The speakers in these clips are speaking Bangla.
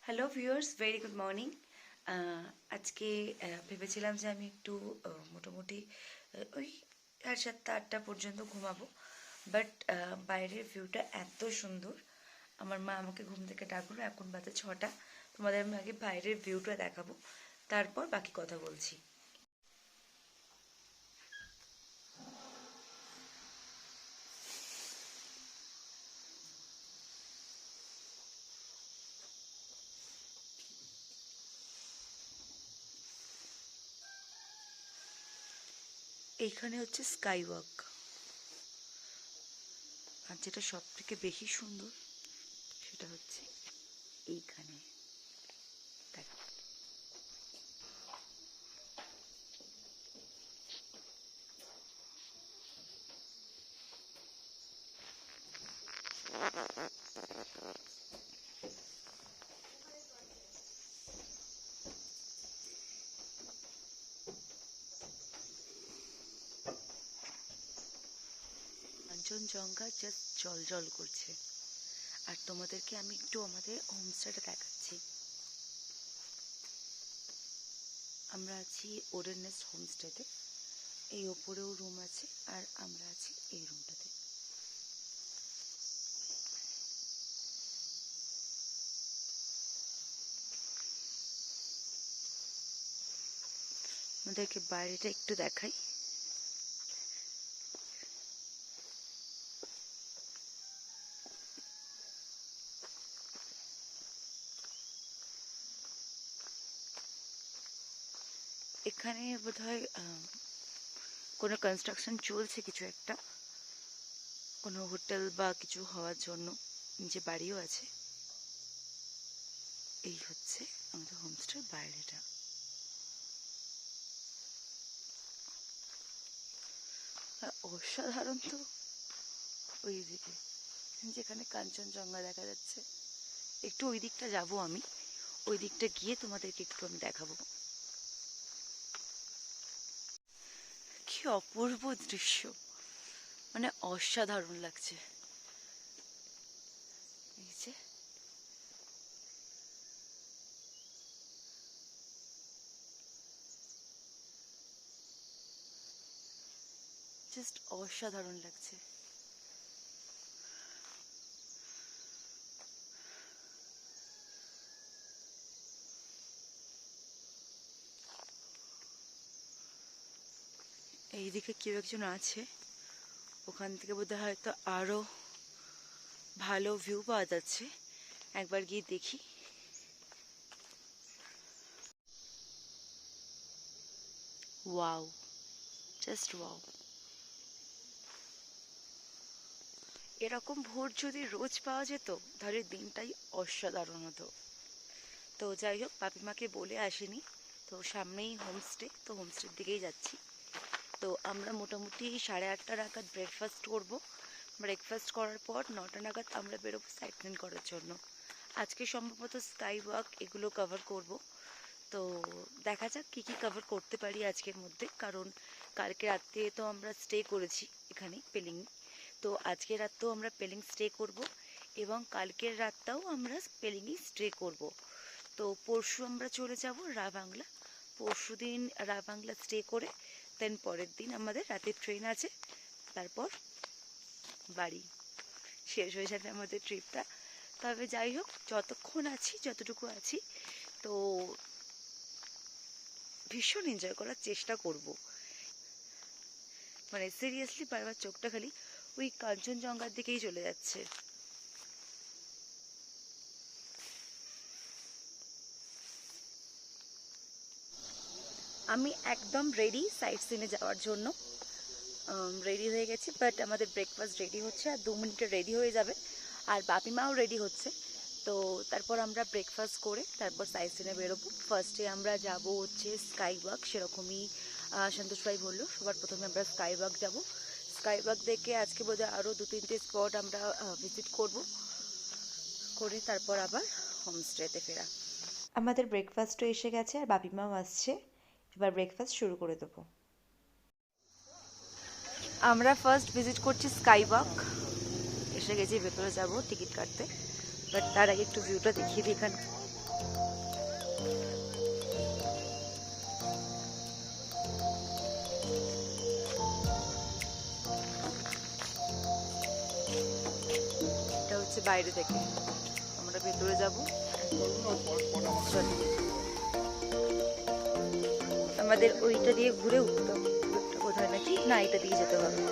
Hello viewers, very good morning. আজকে ভেবেছিলাম যে আমি একটু মোটামুটি ওই 7:30-8টা পর্যন্ত ঘুমাবো, বাট বাইরের ভিউটা এত সুন্দর। আমার মা আমাকে ঘুম থেকে ডাকলো, এখন বাজে 6টা। তোমাদের আমি আগে বাইরের ভিউটা দেখাবো, তারপর বাকি কথা বলছি। এইখানে হচ্ছে স্কাই ওয়াক, আর যেটা সব থেকে বেশি সুন্দর সেটা হচ্ছে এইখানে। দেখো, কাঞ্চনজঙ্ঘা জাস্ট জল জল করছে। আর তোমাদেরকে আমি একটু আমাদের হোমস্টেটা দেখাচ্ছি। আমরা আছি ওডেন নেস্ট হোমস্টেতে। এই ওপরেও রুম আছে, আর আমরা আছি এই রুমটাতে। আমাদেরকে বাইরেটা একটু দেখাই। এখানে বোধহয় কোনো কনস্ট্রাকশন চলছে, কিছু একটা, কোনো হোটেল বা কিছু হওয়ার জন্য। নিচে বাড়িও আছে। এই হচ্ছে আমাদের হোমস্টের বাইরেটা। আর অসাধারণ তো ওই দিকে, যেখানে কাঞ্চনজঙ্ঘা দেখা যাচ্ছে। একটু ওই দিকটা যাবো আমি, ওই দিকটা গিয়ে তোমাদেরকে একটু আমি দেখাবো। কি অপূর্ব দৃশ্য, মানে অসাধারণ লাগছে। এই যে জাস্ট অসাধারণ লাগছে। এইদিকে কেউ একজন আছে, ওখান থেকে বোধহয় হয়তো আরো ভালো ভিউ পাওয়া যাচ্ছে। একবার গিয়ে দেখি। Wow, just wow. এরকম ভোর যদি রোজ পাওয়া যেত তাহলে দিনটাই অসাধারণ হতো। তো যাই হোক, পাপিমাকে বলে আসিনি, তো সামনেই হোমস্টে, তো হোমস্টের দিকেই যাচ্ছি। তো আমরা মোটামুটি 8:30 নাগাদ ব্রেকফাস্ট করব। ব্রেকফাস্ট করার পর 9টা নাগাদ আমরা বেরোবো সাইট সিন করার জন্য। আজকে সম্ভবত স্কাই ওয়াক এগুলো কভার করব। তো দেখা যাক কী কী কভার করতে পারি আজকের মধ্যে, কারণ কালকে রাত্রে তো আমরা স্টে করেছি এখানে পেলিং। তো আজকের রাতটাও আমরা পেলিং স্টে করব, এবং কালকের রাতটাও আমরা পেলিংই স্টে করব। তো পরশু আমরা চলে যাব রা বাংলা। পরশু দিন রা বাংলা স্টে করে দেন পরের দিন আমাদের রাতের ট্রেন আছে, তারপর বাড়ি। শেষ হয়ে যাবে আমাদের ট্রিপটা। তবে যাই হোক, যতক্ষণ আছি, যতটুকু আছি, তো ভীষণ এনজয় করার চেষ্টা করব। মানে সিরিয়াসলি বারবার চোখটা খালি ওই কাঞ্চনজঙ্ঘার দিকেই চলে যাচ্ছে। আমি একদম রেডি সাইট সিনে যাওয়ার জন্য। রেডি হয়ে গেছি, বাট আমাদের ব্রেকফাস্ট রেডি হচ্ছে, আর 2 মিনিটে রেডি হয়ে যাবে। আর বাপিমাও রেডি হচ্ছে। তো তারপর আমরা ব্রেকফাস্ট করে তারপর সাইট সিনে বেরোবো। ফার্স্টে আমরা যাব হচ্ছে স্কাই ওয়াক, সেরকমই সন্তোষ ভাই বললো সবার প্রথমে আমরা স্কাই ওয়াক যাবো। স্কাই ওয়াক দেখে আজকে বোধহয় আরও 2-3টে স্পট আমরা ভিজিট করব, করে তারপর আবার হোমস্টেতে ফেরা। আমাদের ব্রেকফাস্টও এসে গেছে, আর বাপিমাও আসছে। এবার ব্রেকফাস্ট শুরু করে দেবো। আমরা ফার্স্ট ভিজিট করছি স্কাই ওয়াক। এসে গেছি, ভেতরে যাব টিকিট কাটতে, বাট তার আগে একটু ভিউটা দেখিয়ে দিই এখানে। এটা হচ্ছে বাইরে থেকে, আমরা ভেতরে যাব। আমাদের ওইটা দিয়ে ঘুরে উঠতাম, কোথায় নাকি না এটা দিয়ে যেতে হবে।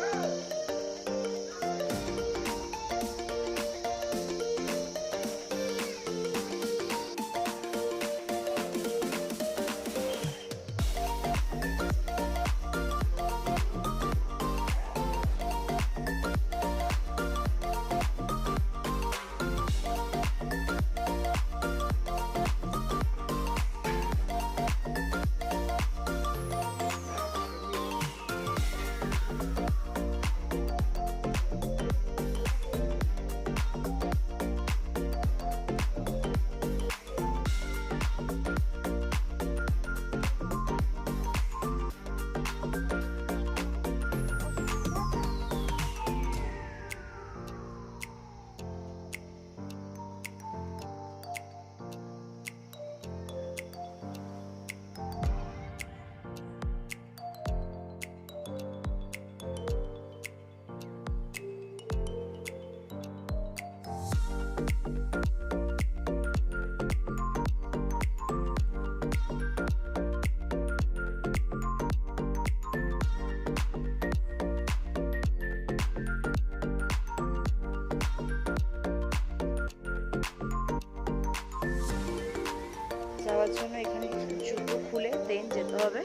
যাওয়ার জন্য এখানে জুতো খুলে দেন যেতে হবে।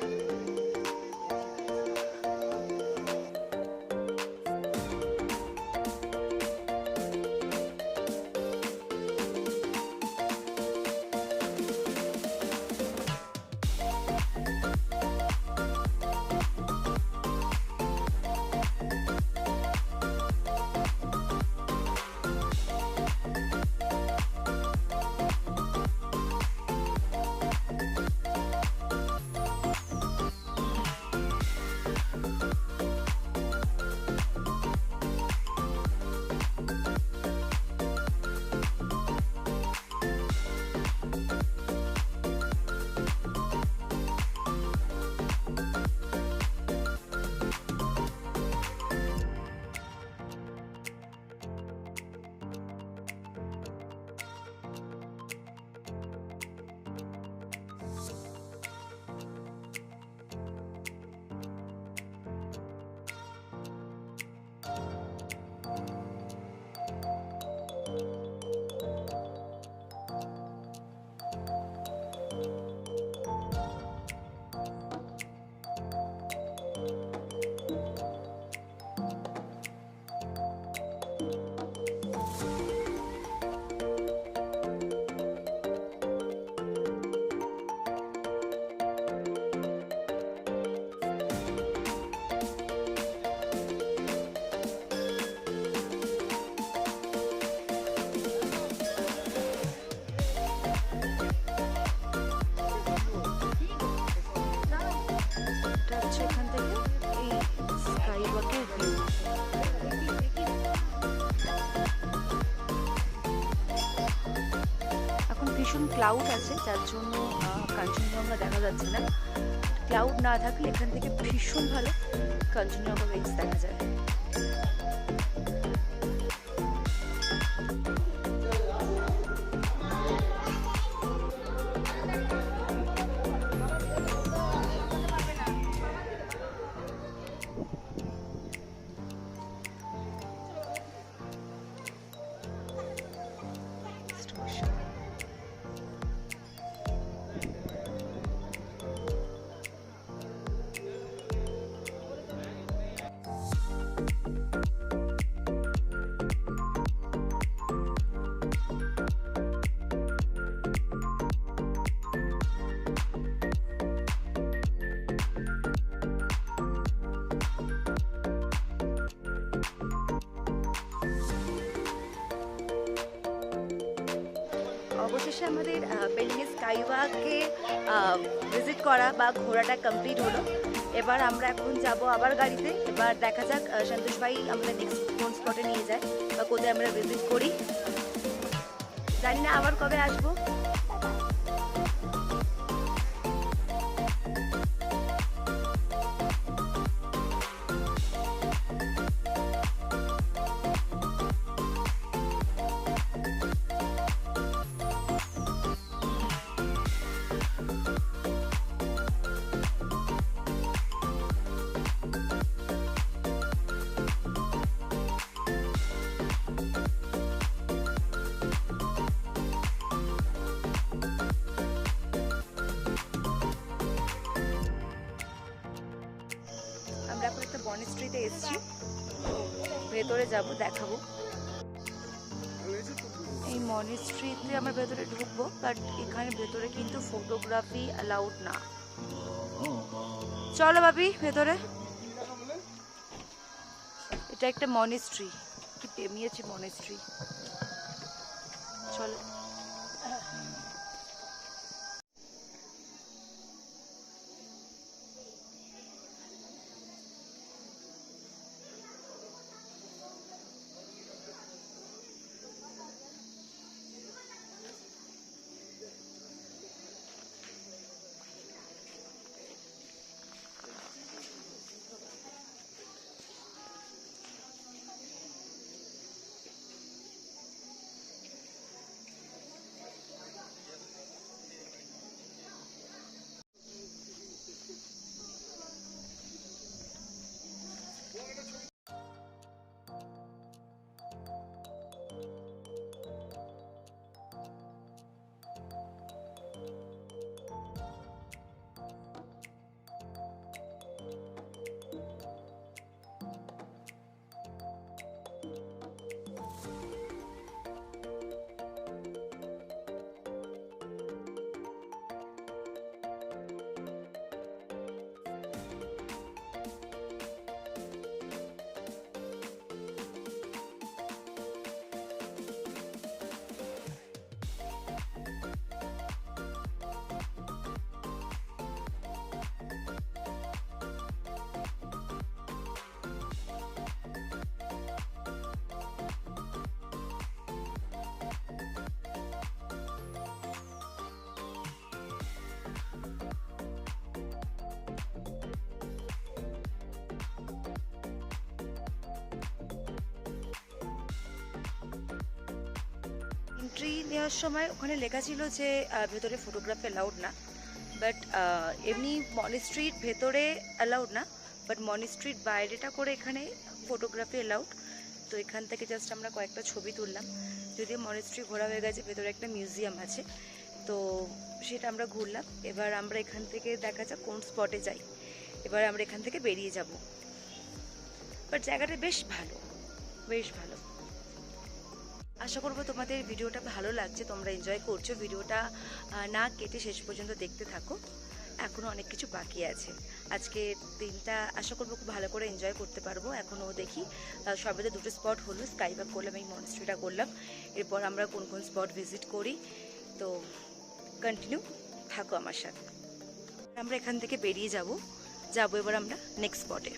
ভীষণ ক্লাউড আছে, যার জন্য কাঞ্চনজঙ্ঘা দেখা যাচ্ছে না। ক্লাউড না থাকলে এখান থেকে ভীষণ ভালো কাঞ্চনজঙ্ঘা রেঞ্জ দেখা যায়। অবশেষে আমাদের বেলুনি স্কাইওয়াকে ভিজিট করা বা ঘোরাটা কমপ্লিট হলো। এবার আমরা এখন যাব আবার গাড়িতে। এবার দেখা যাক সন্তোষ ভাই আমাদের নেক্সট কোন স্পটে নিয়ে যায় বা কোথায় আমরা ভিজিট করি, জানি না আবার কবে আসবো। মনেস্ট্রিতে এসেছি, ভেতরে যাব, দেখাবো। এই মনেস্ট্রিতে আমরা ভেতরে ঢুকবো, বাট এখানে ভেতরে কিন্তু ফটোগ্রাফি অ্যালাউড না। চলো ভাবি ভেতরে। এটা একটা মনেস্ট্রি, কি প্রেমিয়েছে মনেস্ট্রি। চলো। এন্ট্রি নেওয়ার সময় ওখানে লেখা ছিল যে ভেতরে ফটোগ্রাফি অ্যালাউড না, বাট এমনি মনেস্ট্রির ভেতরে অ্যালাউড না, বাট মনেস্ট্রির বাইরেটা করে এখানে ফটোগ্রাফি অ্যালাউড। তো এখান থেকে জাস্ট আমরা কয়েকটা ছবি তুললাম। যদিও মনেস্ট্রি ঘোরা হয়ে গেছে, ভেতরে একটা মিউজিয়াম আছে, তো সেটা আমরা ঘুরলাম। এবার আমরা এখান থেকে দেখা যাক কোন স্পটে যাই। এবার আমরা এখান থেকে বেরিয়ে যাব, বাট জায়গাটা বেশ ভালো, বেশ ভালো। আশা করবো তোমাদের ভিডিওটা ভালো লাগছে, তোমরা এনজয় করছো। ভিডিওটা না কেটে শেষ পর্যন্ত দেখতে থাকো, এখনও অনেক কিছু বাকি আছে। আজকের দিনটা আশা করবো খুব ভালো করে এনজয় করতে পারবো। এখনও দেখি সবেতে দুটো স্পট হলো, স্কাইওয়াক করলাম, এই মনেস্ট্রিটা করলাম। এরপর আমরা কোন কোন স্পট ভিজিট করি, তো কন্টিনিউ থাকো আমার সাথে। আমরা এখান থেকে বেরিয়ে যাব এবার আমরা নেক্সট স্পটে।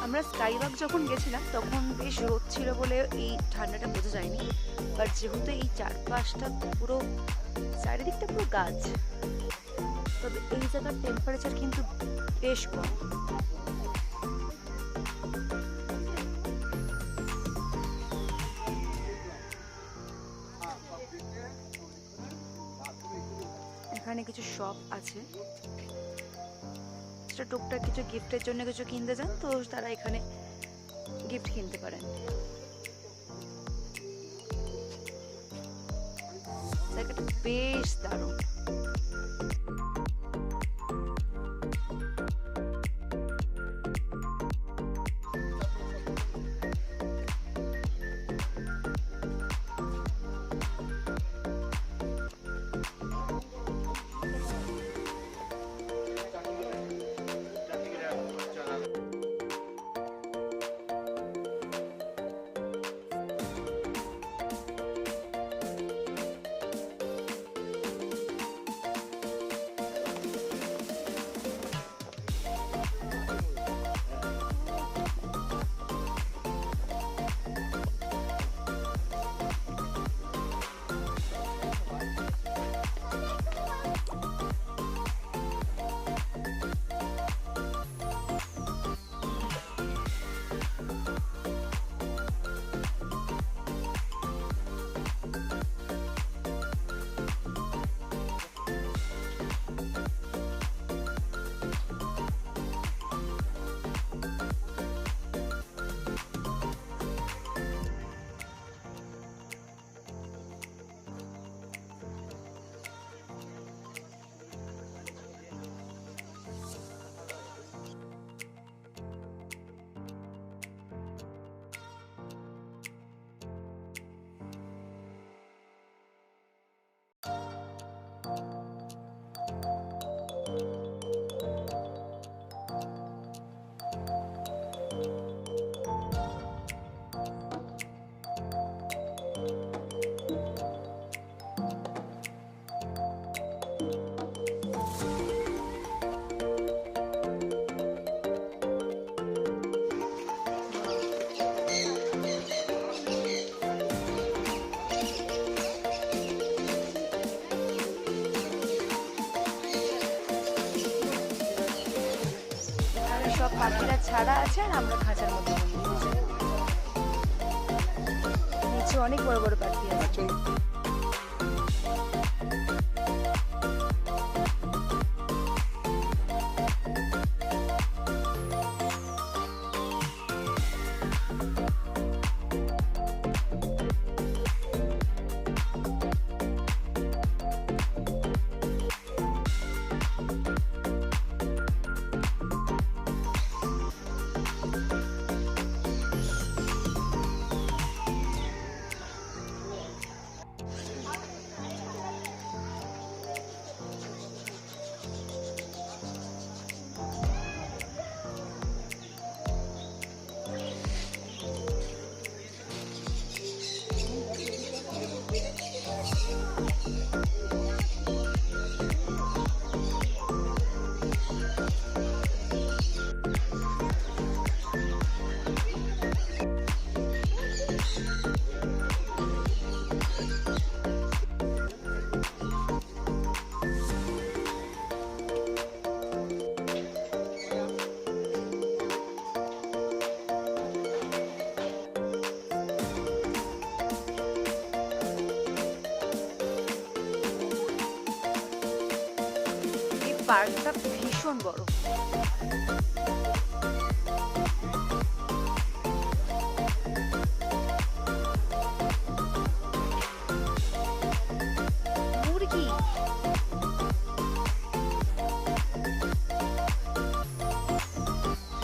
আমরা স্কাইওয়াক যখন গেছিলাম তখন বেশ রোদ ছিল বলে এই ঠান্ডাটা বোঝা যায়নি, বাট যেহেতু এই চারপাশটা পুরো চারিদিকটা পুরো গাছ, তবে এই জায়গার টেম্পারেচার কিন্তু বেশ কম। এখানে কিছু শপ আছে, সেটা টুকটাক কিছু গিফটের জন্য কিছু কিনতে চান তো তারা এখানে গিফট কিনতে পারেন। জায়গাটা বেশ দারুণ। সব পাখিরা ছাড়া আছে আর আমরা খাঁচার মধ্যে নিচে অনেক বড় বড় পাখি আছে। পার্কটা ভীষণ বড়। মুরগি,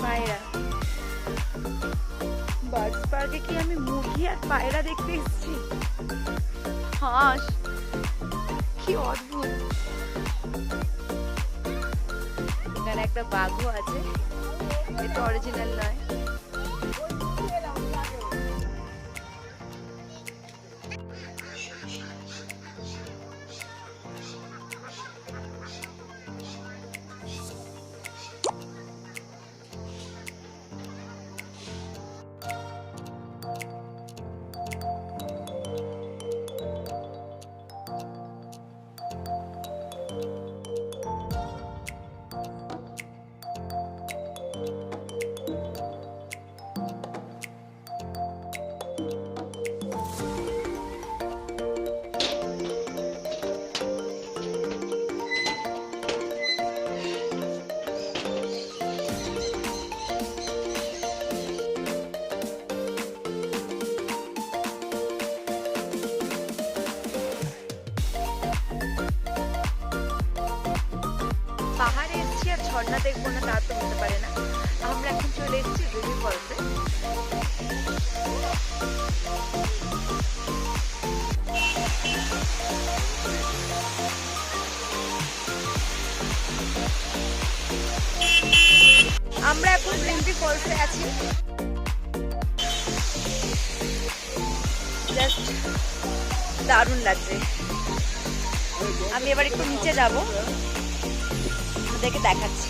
পায়রা। বার্ডস পার্কে কি আমি মুরগি আর পায়রা দেখতে এসেছি? হাঁস, কি অদ্ভুত। এখানে একটা বাঘও আছে, এটা অরিজিনাল নয়। পাহাড়ে এসেছি আর ঝর্ণা দেখবো না তা তো হতে পারে না। আমরা এখন চলে এসেছি রুবি ফলসে। আমরা এখন রিম্পি ফলসে আছি। জাস্ট দারুণ লাগছে। আমি এবার একটু নিচে যাব, আপনাদেরকে দেখাচ্ছি।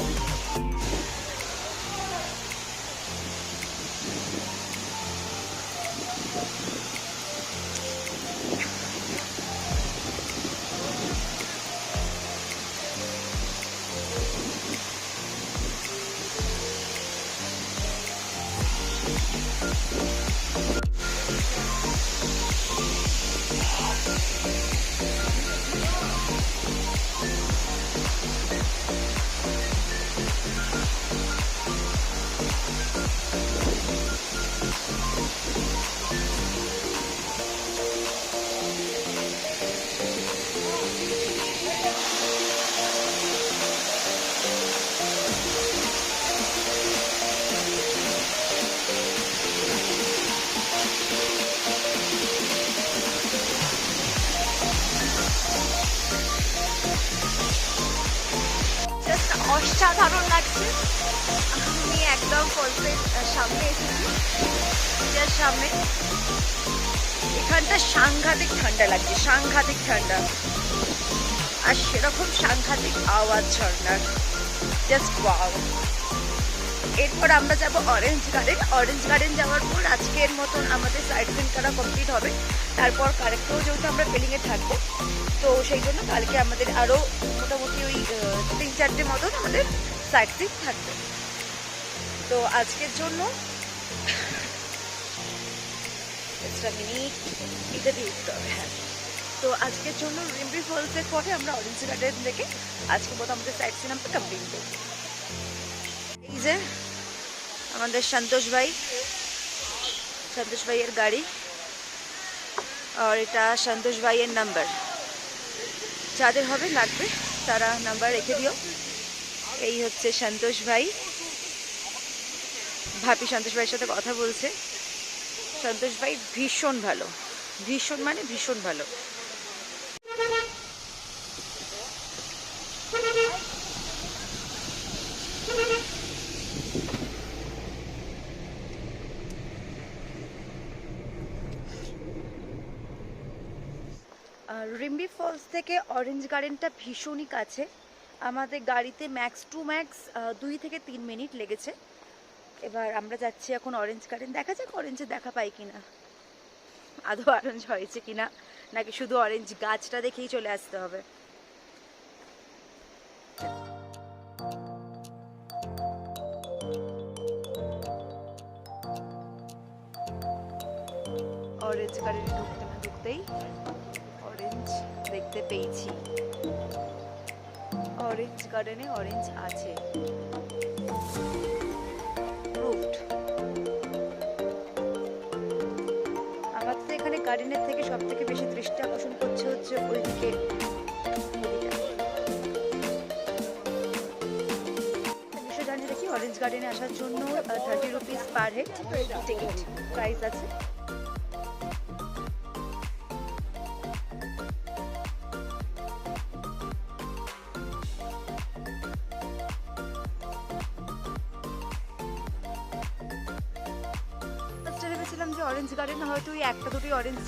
অসাধারণ লাগছে। আমি একদম ফলসের সামনে এসেছি, যার সামনে। এখানটা সাংঘাতিক ঠান্ডা লাগছে, সাংঘাতিক ঠান্ডা, আর সেরকম সাংঘাতিক আওয়াজ ঝর্ণার। Just wow. এরপর আমরা যাব অরেঞ্জ গার্ডেন। অরেঞ্জ গার্ডেন যাওয়ার পর আজকের মতন আমাদের সাইট সিন করা কমপ্লিট হবে। তারপর কালকেও যেহেতু আমরা পেলিংয়ে থাকবো, তো সেই জন্য কালকে আমাদের আরও মোটামুটি ওই 3-4টে মতন আমাদের সাইট সিন থাকবে। তো আজকের জন্য এটা দিয়ে উঠতে হবে। হ্যাঁ, তো আজকের জন্য রিম্পি ফলসের পরে আমরা অরেঞ্জ গার্ডেন থেকে আজকের মতো আমাদের সাইট সিন আমরা কমপ্লিট করবো। এই যে আমাদের সন্তোষ ভাইয়ের গাড়ি, আর এটা সন্তোষ ভাইয়ের নাম্বার। যাদের হবে লাগবে তারা নাম্বার রেখে দিও। এই হচ্ছে সন্তোষ ভাই। ভাবি সন্তোষ ভাইয়ের সাথে কথা বলছে। সন্তোষ ভাই ভীষণ ভালো, ভীষণ মানে ভীষণ ভালো। রিম্পি ফলস থেকে অরেঞ্জ গার্ডেনটা ভীষণই কাছে। আমাদের গাড়িতে ম্যাক্স টু ম্যাক্স 2 থেকে 3 মিনিট লেগেছে। এবার আমরা যাচ্ছি এখন অরেঞ্জ গার্ডেন। দেখা যাক অরেঞ্জে দেখা পাই কিনা, আদৌ অরেঞ্জ হয়েছে কিনা, নাকি শুধু অরেঞ্জ গাছটা দেখেই চলে আসতে হবে। অরেঞ্জ গার্ডেনে ঢুকতে না ঢুকতেই অরেঞ্জ দেখতে পেয়েছি। অরেঞ্জ গার্ডেনে অরেঞ্জ আছে। আমার তো এখানে গার্ডেনের থেকে সব থেকে বেশি দৃষ্টি আকর্ষণ করছে হচ্ছে ওইদিকে বিষয় জানিয়ে রাখি, অরেঞ্জ গার্ডেনে আসার জন্য 30 rupees per head ticket price আছে। ভেবেছিলাম যে অরেঞ্জ গার্ডেনে হয়তো ওই 1-2টি অরেঞ্জ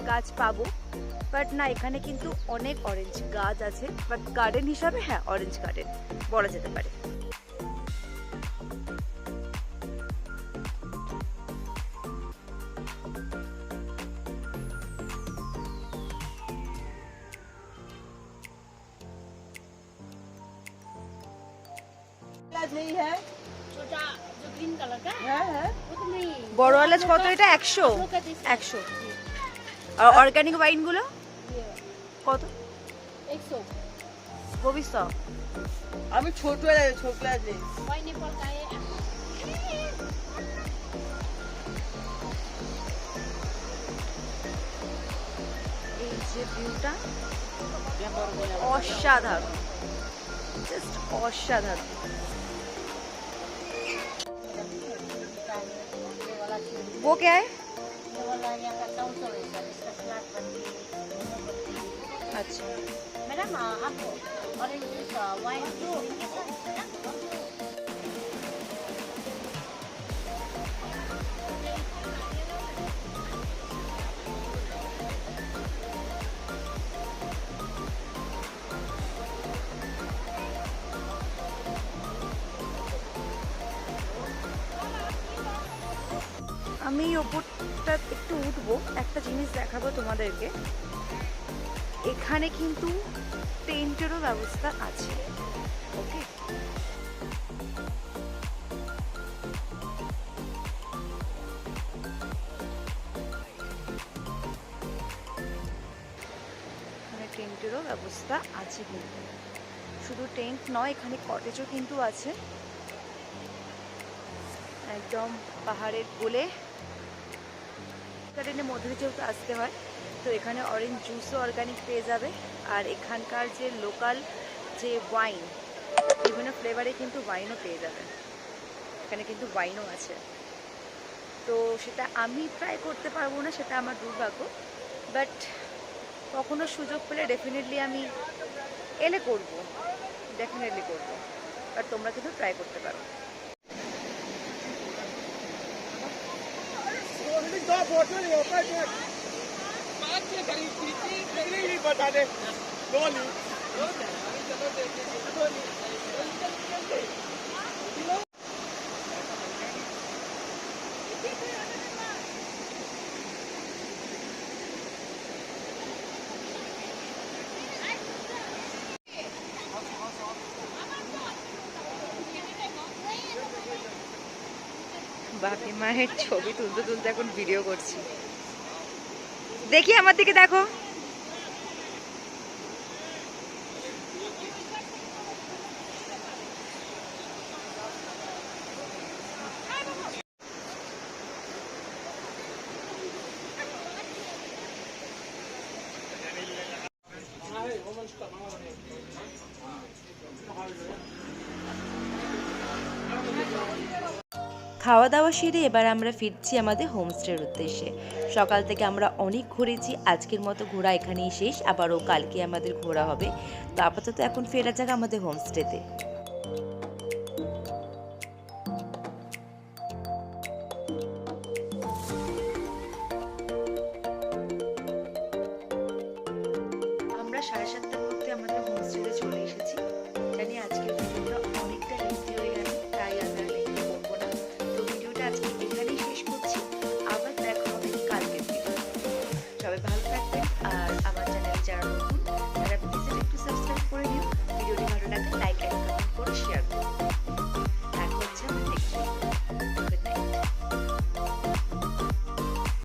গাছ পাবো, বাট না, এখানে কিন্তু অনেক অরেঞ্জ গাছ আছে। বাট গার্ডেন হিসাবে হ্যাঁ অরেঞ্জ গার্ডেন বলা যেতে পারে। বড় এলাচ কত? এটা 100। আর অর্গানিক ওয়াইন গুলো কত? 100। ভবিষ্যৎ আমি ছোট এলাচ এই যে ভিউটা অসাধারণ। জাস্ট অসাধারণ। वो क्या है? अच्छा मैडम आपको ऑरेंज जूस वाइन আমি ওপরটা একটু উঠবো, একটা জিনিস দেখাবো তোমাদেরকে। এখানে কিন্তু টেন্টেরও ব্যবস্থা আছে। ওকে, এখানে টেন্টেরও ব্যবস্থা আছে কিন্তু শুধু টেন্ট নয়, এখানে কটেজও কিন্তু আছে। একদম পাহাড়ের কোলে গার্ডেনের মধ্যে যেহেতু আসতে হয়, তো এখানে অরেঞ্জ জুসও অর্গানিক পেয়ে যাবে। আর এখানকার যে লোকাল যে ওয়াইন, বিভিন্ন ফ্লেভারে কিন্তু ওয়াইনও পেয়ে যাবে। এখানে কিন্তু ওয়াইনও আছে, তো সেটা আমি ট্রাই করতে পারবো না, সেটা আমার দুর্ভাগ্য। বাট কখনো সুযোগ পেলে ডেফিনেটলি আমি এলে করব, ডেফিনেটলি করব। বাট তোমরা কিন্তু ট্রাই করতে পারো। বাপি মায়ের ছবি তুলতে তুলতে এখন ভিডিও করছি। দেখি আমার দিকে দেখো। খাওয়া দাওয়া সেরে এবার আমরা ফিরছি আমাদের হোমস্টের উদ্দেশ্যে। সকাল থেকে আমরা অনেক ঘুরেছি, আজকের মতো ঘোরা এখানেই শেষ, আবারও কালকে আমাদের ঘোরা হবে। তো আপাতত এখন ফেরা যাক আমাদের হোমস্টেতে। আমরা 7:30টার মধ্যে আমাদের হোমস্টেতে চলে এসেছি। জানি আজকের ভিডিওটা অনেকটা লেন্থি হয়ে গেছে, তাই আমি আর লেন্থি করবো না। তো ভিডিওটা আজকে এখানেই শেষ করছি, আবার দেখা হবে কালকের ভিডিও। সবাই ভালো থাকবেন, আর আমার চ্যানেলে যারা নতুন